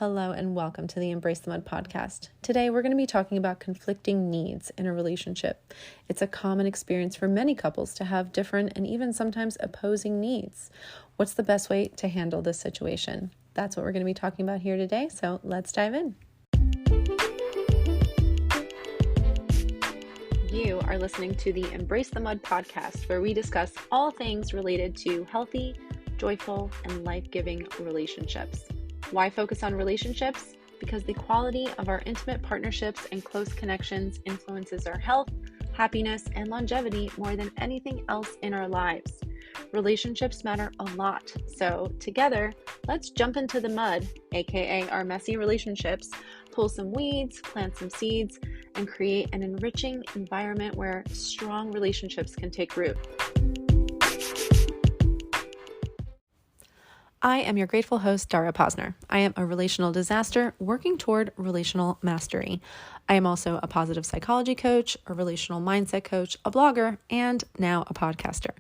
Hello and welcome to the Embrace the Mud podcast. Today we're going to be talking about conflicting needs in a relationship. It's a common experience for many couples to have different and even sometimes opposing needs. What's the best way to handle this situation? That's what we're going to be talking about here today, so let's dive in. You are listening to the Embrace the Mud podcast, where we discuss all things related to healthy, joyful, and life-giving relationships. Why focus on relationships? Because the quality of our intimate partnerships and close connections influences our health, happiness, and longevity more than anything else in our lives. Relationships matter a lot. So together, let's jump into the mud, aka our messy relationships, pull some weeds, plant some seeds, and create an enriching environment where strong relationships can take root. I am your grateful host, Dara Posner. I am a relational disaster working toward relational mastery. I am also a positive psychology coach, a relational mindset coach, a blogger, and now a podcaster.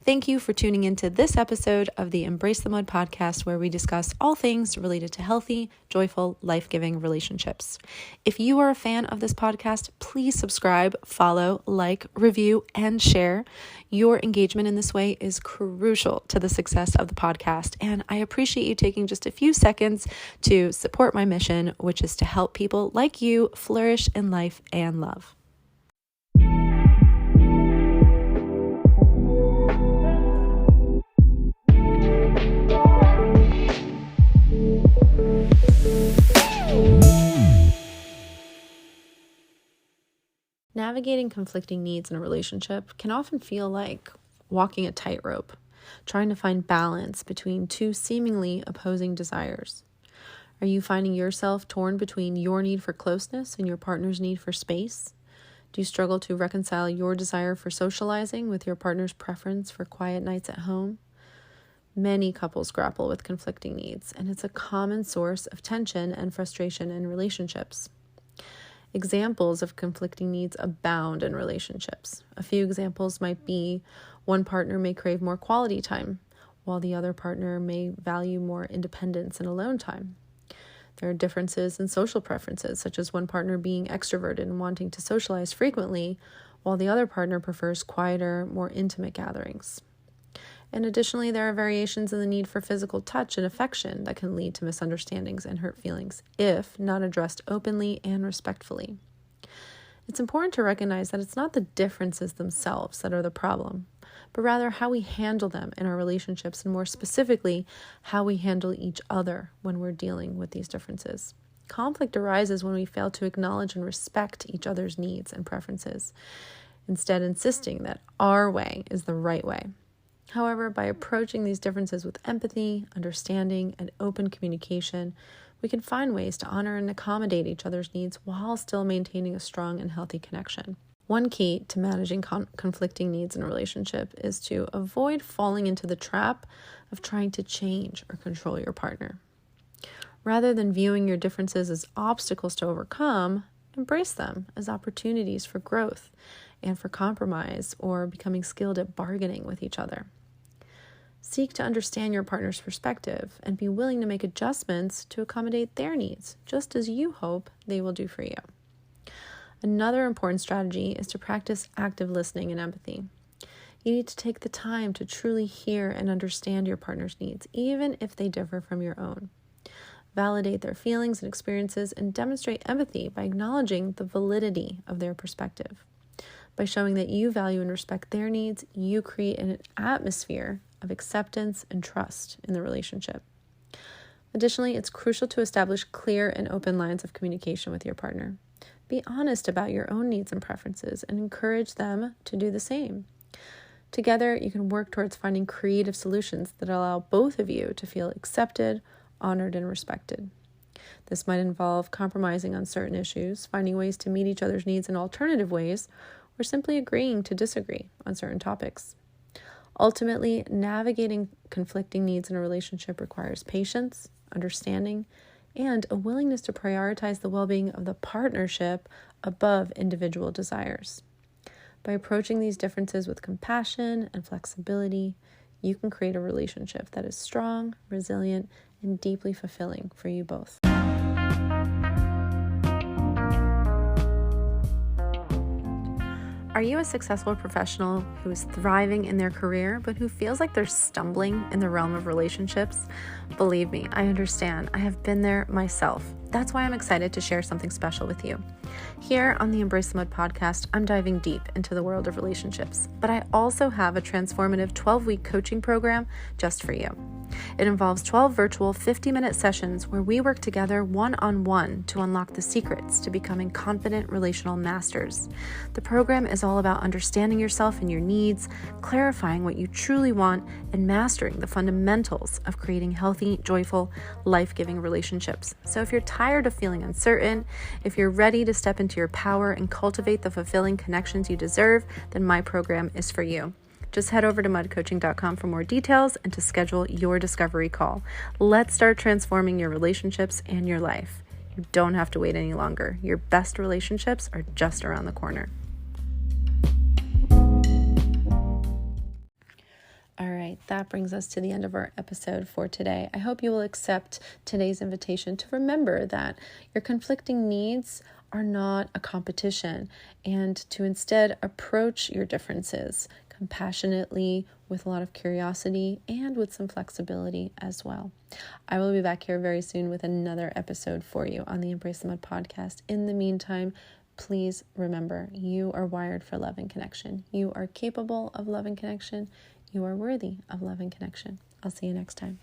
Thank you for tuning into this episode of the Embrace the Mud podcast, where we discuss all things related to healthy, joyful, life-giving relationships. If you are a fan of this podcast, please subscribe, follow, like, review, and share. Your engagement in this way is crucial to the success of the podcast, and I appreciate you taking just a few seconds to support my mission, which is to help people like you flourish in life and love. Navigating conflicting needs in a relationship can often feel like walking a tightrope, trying to find balance between two seemingly opposing desires. Are you finding yourself torn between your need for closeness and your partner's need for space? Do you struggle to reconcile your desire for socializing with your partner's preference for quiet nights at home? Many couples grapple with conflicting needs, and it's a common source of tension and frustration in relationships. Examples of conflicting needs abound in relationships. A few examples might be one partner may crave more quality time, while the other partner may value more independence and alone time. There are differences in social preferences, such as one partner being extroverted and wanting to socialize frequently, while the other partner prefers quieter, more intimate gatherings. And additionally, there are variations in the need for physical touch and affection that can lead to misunderstandings and hurt feelings if not addressed openly and respectfully. It's important to recognize that it's not the differences themselves that are the problem, but rather how we handle them in our relationships, and more specifically, how we handle each other when we're dealing with these differences. Conflict arises when we fail to acknowledge and respect each other's needs and preferences, instead insisting that our way is the right way. However, by approaching these differences with empathy, understanding, and open communication, we can find ways to honor and accommodate each other's needs while still maintaining a strong and healthy connection. One key to managing conflicting needs in a relationship is to avoid falling into the trap of trying to change or control your partner. Rather than viewing your differences as obstacles to overcome, embrace them as opportunities for growth and for compromise or becoming skilled at bargaining with each other. Seek to understand your partner's perspective and be willing to make adjustments to accommodate their needs, just as you hope they will do for you. Another important strategy is to practice active listening and empathy. You need to take the time to truly hear and understand your partner's needs, even if they differ from your own. Validate their feelings and experiences and demonstrate empathy by acknowledging the validity of their perspective. By showing that you value and respect their needs, you create an atmosphere of acceptance and trust in the relationship. Additionally, it's crucial to establish clear and open lines of communication with your partner. Be honest about your own needs and preferences and encourage them to do the same. Together, you can work towards finding creative solutions that allow both of you to feel accepted, honored, and respected. This might involve compromising on certain issues, finding ways to meet each other's needs in alternative ways, or simply agreeing to disagree on certain topics. Ultimately, navigating conflicting needs in a relationship requires patience, understanding, and a willingness to prioritize the well-being of the partnership above individual desires. By approaching these differences with compassion and flexibility, you can create a relationship that is strong, resilient, and deeply fulfilling for you both. Are you a successful professional who is thriving in their career, but who feels like they're stumbling in the realm of relationships? Believe me, I understand. I have been there myself. That's why I'm excited to share something special with you. Here on the Embrace the Mud podcast, I'm diving deep into the world of relationships, but I also have a transformative 12-week coaching program just for you. It involves 12 virtual 50-minute sessions where we work together one-on-one to unlock the secrets to becoming confident relational masters. The program is all about understanding yourself and your needs, clarifying what you truly want, and mastering the fundamentals of creating healthy, joyful, life-giving relationships. So if you're tired of feeling uncertain, if you're ready to step into your power and cultivate the fulfilling connections you deserve, then my program is for you. Just head over to mudcoaching.com for more details and to schedule your discovery call. Let's start transforming your relationships and your life. You don't have to wait any longer. Your best relationships are just around the corner. All right, that brings us to the end of our episode for today. I hope you will accept today's invitation to remember that your conflicting needs are not a competition, and to instead approach your differences compassionately, with a lot of curiosity, and with some flexibility as well. I will be back here very soon with another episode for you on the Embrace the Mud podcast. In the meantime, please remember, you are wired for love and connection. You are capable of love and connection. You are worthy of love and connection. I'll see you next time.